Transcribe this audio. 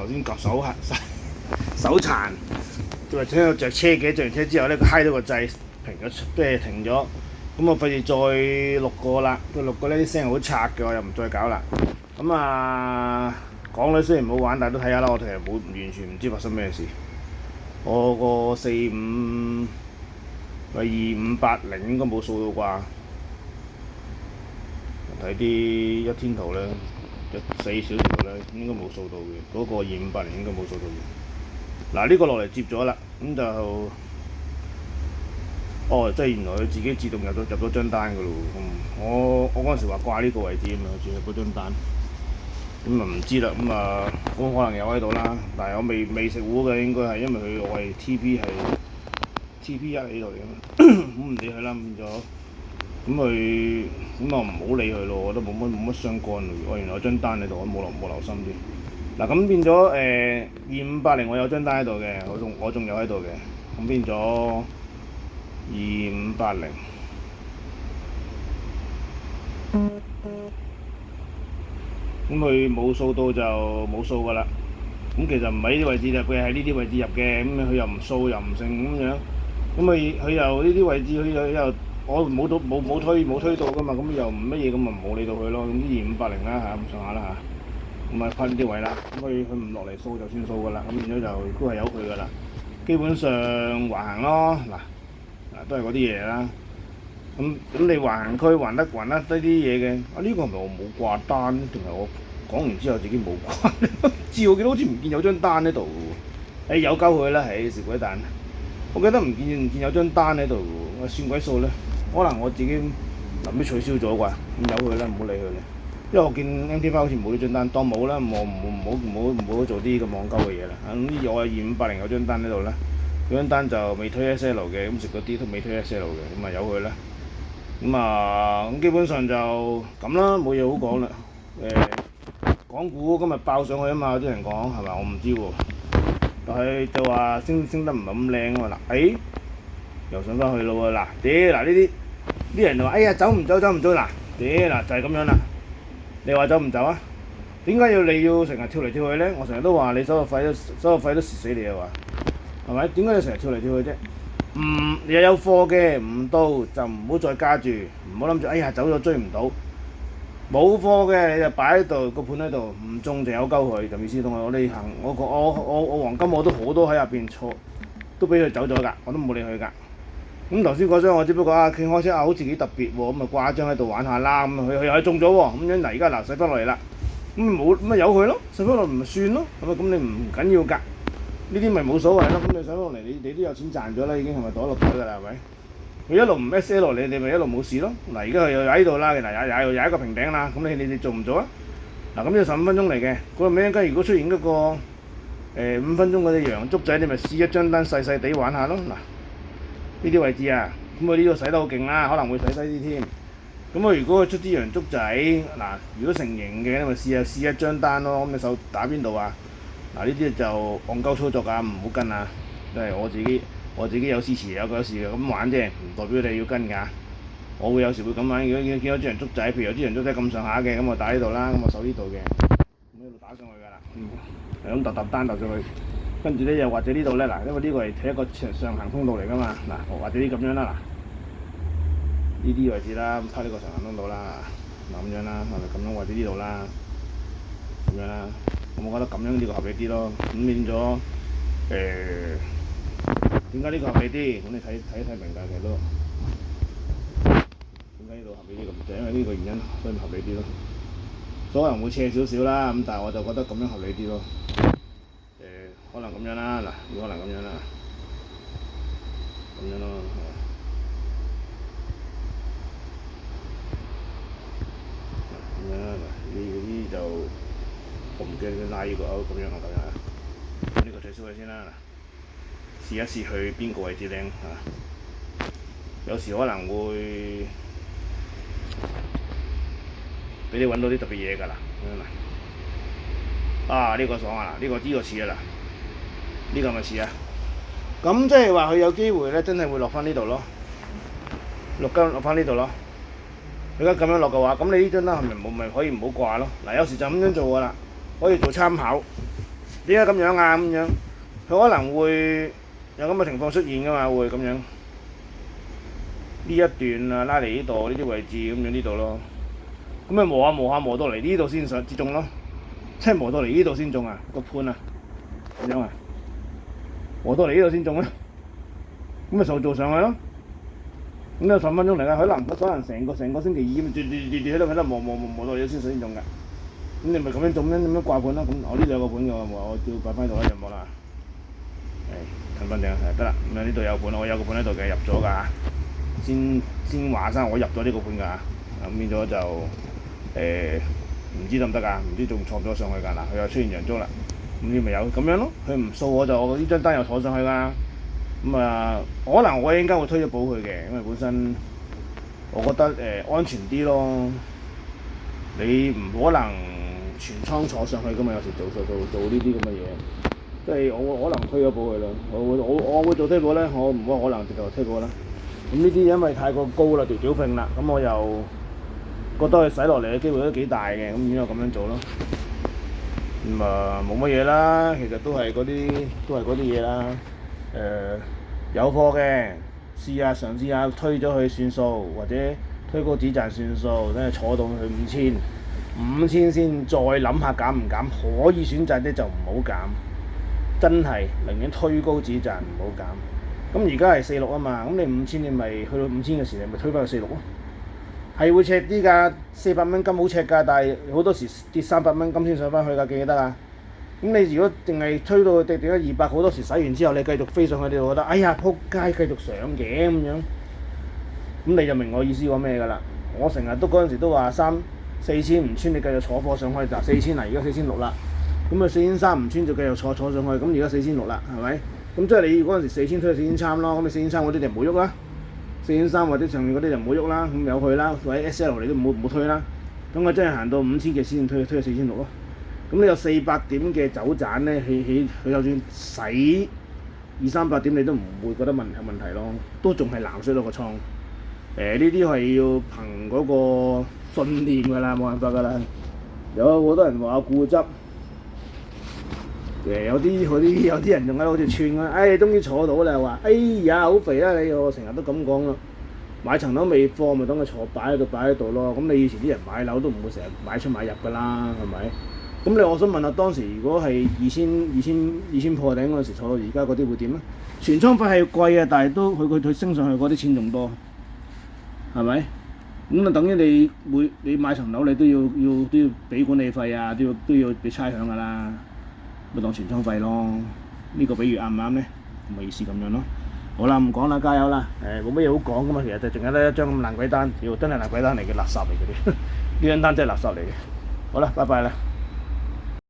頭先手殘，就係聽到着車嘅，着完車之後咧，佢揩到個掣停咗，即係停咗。咁我費事再錄過啦，佢錄過呢啲聲好拆嘅，我又唔再搞啦。咁啊，港女雖然冇玩，但係都睇下啦。我其實完全唔知發生咩事。我個2580應該冇掃到啩。睇啲一天圖咧，4小時圖咧應該冇掃到嘅。嗰個2580應該冇掃到嘅。嗱，呢個落嚟接咗啦，咁就即係原來佢自己自動入咗張單㗎咯。我嗰陣時話掛呢個位置啊嘛，轉入嗰張單。咁啊唔知啦，咁可能有喺度啦，但係我未食糊嘅，應該係因為我係 TP1 喺度嚟嘅嘛，咁唔理佢啦，變咗。咁我唔好理佢咯，我覺得冇乜相干喎。我原來有張單喺度，我冇留心啲。嗱，咁變咗2580我有張單喺度嘅，我仲有喺度嘅，咁變咗2580。咁佢冇掃到就冇掃㗎啦。咁其實唔係呢啲位置入嘅，係呢啲位置入嘅。咁佢又唔掃又唔剩咁樣。咁佢又呢啲位置佢又我冇推到㗎嘛。咁又唔乜嘢，咁咪冇理到佢咯。咁啲2580啦嚇，咁上下啦嚇。咁翻呢啲位啦。咁佢唔落嚟掃就算數㗎啦。咁變咗就都係由佢㗎啦。基本上橫行咯，嗱都係嗰啲嘢啦。咁你橫行區還得低啲嘢嘅，呢個係咪我冇掛單，定係我講完之後自己冇掛？唔知我記得好似唔見有張單喺度嘅喎。有鳩佢啦，食鬼蛋！我記得唔見有張單喺度嘅喎，算鬼數咧。可能我自己臨尾取消咗啩，咁由佢啦，唔好理佢啦。因為我見 MT5 好似冇呢張單，當冇啦，唔好做啲咁戇鳩嘅嘢啦。咁我有2580有張單喺度啦，嗰張單就未推 SL 嘅，咁食嗰啲都未推 SL 嘅，咁由佢啦。咁基本上就咁啦，冇嘢好講啦。港股今日爆上去啊嘛，有啲人講係咪？我唔知喎，但係就話升得唔係咁靚啊嘛。嗱，又上翻去咯喎。嗱呢啲人就話：哎呀，走唔走？嗱，就係咁樣啦。你話走唔走啊？點解你要成日跳嚟跳去咧？我成日都話你手續費都蝕死你啊！話係咪？點解你成日跳嚟跳去啫？你有貨嘅唔到就唔好再加住，唔好諗住哎呀走咗追唔到。冇貨嘅你就擺喺度個盤喺度，唔中就有鳩佢，就意思同我哋行。我黃金我都好多喺入邊錯，都俾佢走咗㗎，我都冇理佢㗎。咁頭先嗰張我只不過傾開車好似幾特別喎，咁咪掛一張喺度玩下啦。咁佢又中咗喎，咁樣而家洗翻落嚟啦。咁由佢咯，洗翻落嚟咪算咯。咁你唔緊要㗎。呢啲咪冇所謂咯，咁你洗翻落嚟，你都有錢賺咗啦，已經係咪袋落袋㗎啦？係咪？佢一路唔 SL 你咪一路冇事咯。嗱，而家佢又喺度啦，嗱又一個平頂啦。咁你哋做唔做啊？嗱，咁呢15分鐘嚟嘅，嗰尾陣如果出現嗰個5分鐘嗰隻陽燭仔，你咪試一張單細細地玩下咯。嗱，呢啲位置啊，咁佢呢個洗得好勁啦，可能會洗低啲添。咁如果佢出啲陽燭仔，嗱，如果成型嘅，你咪試一張單咯。咁你手打邊度啊？嗱，呢啲就戇鳩操作啊，唔好跟啊！即係我自己有支持有時咁玩啫，唔代表你要跟㗎。我會有時會咁玩，如果見到支陽燭仔，譬如有支陽燭仔咁上下嘅，咁我打呢度啦，咁我手呢度嘅，咁一路打上去㗎啦。係咁揼單揼上去，跟住咧又或者呢度咧，嗱，因為呢個係睇一個上行通道嚟㗎嘛，嗱，或者啲咁樣啦，嗱，呢啲位置啦，睇呢個上行通道啦，嗱咁樣啦，係咪咁樣或者呢度啦，咁樣啦。我覺得咁樣呢個合理啲咯，咁變咗點解呢個合理啲？咁你睇明㗎，其實都點解呢度合理啲咁？就因為呢個原因，所以合理啲咯。可能會斜少少啦，咁但係我就覺得咁樣合理啲咯。可能咁樣啦，嗱，可能咁樣啦，咁樣咯，咁樣啦，嗱，呢就我唔記得拉呢個咁樣啊，呢個取消佢先啦，試一試去邊個位置靚嚇。有時可能會俾你揾到啲特別嘢㗎啦，呢個爽啊！呢個似啊嗱，呢個咪似啊。咁即係話佢有機會咧，真係會落翻呢度咯，落翻呢度咯。如果咁樣落嘅話，咁你呢張單係咪可以唔好掛咯？嗱，有時就咁樣做㗎啦，可以做參考。點解咁樣啊？咁樣佢可能會有咁嘅情況出現噶嘛，會咁樣呢一段啊拉嚟呢度呢啲位置咁樣呢度咯，咁咪磨下磨下磨到嚟呢度先上至中咯，即係磨到嚟呢度先中啊個盤啊咁樣啊，磨到嚟呢度先中啦，咁咪做上去咯。咁你10分鐘嚟㗎，可能成個星期二咁喺度磨到你先中㗎。咁你咪咁樣做咩？咁樣掛盤咯。咁我呢度有個盤嘅，我照擺翻喺度啦，就冇啦。騰翻正得啦。咁啊呢度有盤，我有個盤喺度嘅，入咗㗎。先話聲，我入咗呢個盤㗎。咁變咗就唔知得唔得㗎？唔知仲坐唔坐上去㗎？嗱，佢又出現陽燭啦。咁你咪有咁樣咯。佢唔掃我就呢張單又坐上去㗎。咁啊，可能我應該會推咗保佢嘅，因為本身我覺得安全啲咯。你唔可能全倉坐上去㗎嘛，有時做呢啲咁嘅嘢，即係我可能推咗保佢啦。我會做推保咧，我唔可能直頭推保啦。咁呢啲因為太過高啦，條揈啦，咁我又覺得佢洗落嚟嘅機會都幾大嘅，咁然後咁樣做咯。咁啊冇乜嘢啦，其實都係嗰啲嘢啦。有貨嘅嘗試下推咗佢算數，或者推高止賺算數，等佢坐到去5000先再諗下減唔減，可以選擇啲就唔好減，真係寧願推高止賺唔好減。咁而家係46啊嘛，咁你5000你咪去到5000嘅時你咪推翻去46咯，係會赤啲㗎，400蚊金好赤㗎，但係好多時跌300蚊金先上翻去㗎，記唔記得啊？咁你如果淨係推到跌咗200，好多時洗完之後你繼續飛上去，你就覺得哎呀撲街繼續上嘅咁樣，咁你就明我意思講咩㗎啦？我成日都嗰陣時都話4000唔穿你繼續坐貨上去，嗱4000而家4600啦，咁啊4300唔穿就繼續坐上去，咁而家4600啦，係咪？咁即係你嗰陣時4000推4300咯，咁你4300嗰啲就唔好喐啦，4300或者上面嗰啲就唔好喐啦，咁由佢啦，或者 SL 你都唔好推啦，等我真係行到5000嘅先推4600咯。咁你有400點嘅走盞咧，佢就算洗200-300點，你都唔會覺得問題咯，都仲係藍水到個倉。呢啲係要憑嗰個訓練㗎啦，冇辦法㗎啦。有好多人話我固執，有啲人仲喺度好似串㗎，終於坐到啦，話哎呀好肥啦你，我成日都咁講咯。買層樓未貨咪等佢坐擺喺度咯。咁你以前啲人買樓都唔會成日買出買入㗎啦，係咪？咁我想問下，當時如果係2000破頂嗰陣時坐到而家嗰啲會點咧？全倉費係貴啊，但係都佢升上去嗰啲錢仲多，係咪？咁啊等於你買層樓你都要俾管理費啊，都要俾差餉㗎啦，咪當全倉費咯。呢個比喻啱唔啱咧？咁嘅意思咁樣咯。好啦，唔講啦，加油啦！冇乜嘢好講㗎嘛，其實就淨係得一張咁爛鬼單，真係爛鬼單嚟嘅，垃圾嚟嘅啲，呢張單真係垃圾嚟嘅。好啦，拜拜啦〜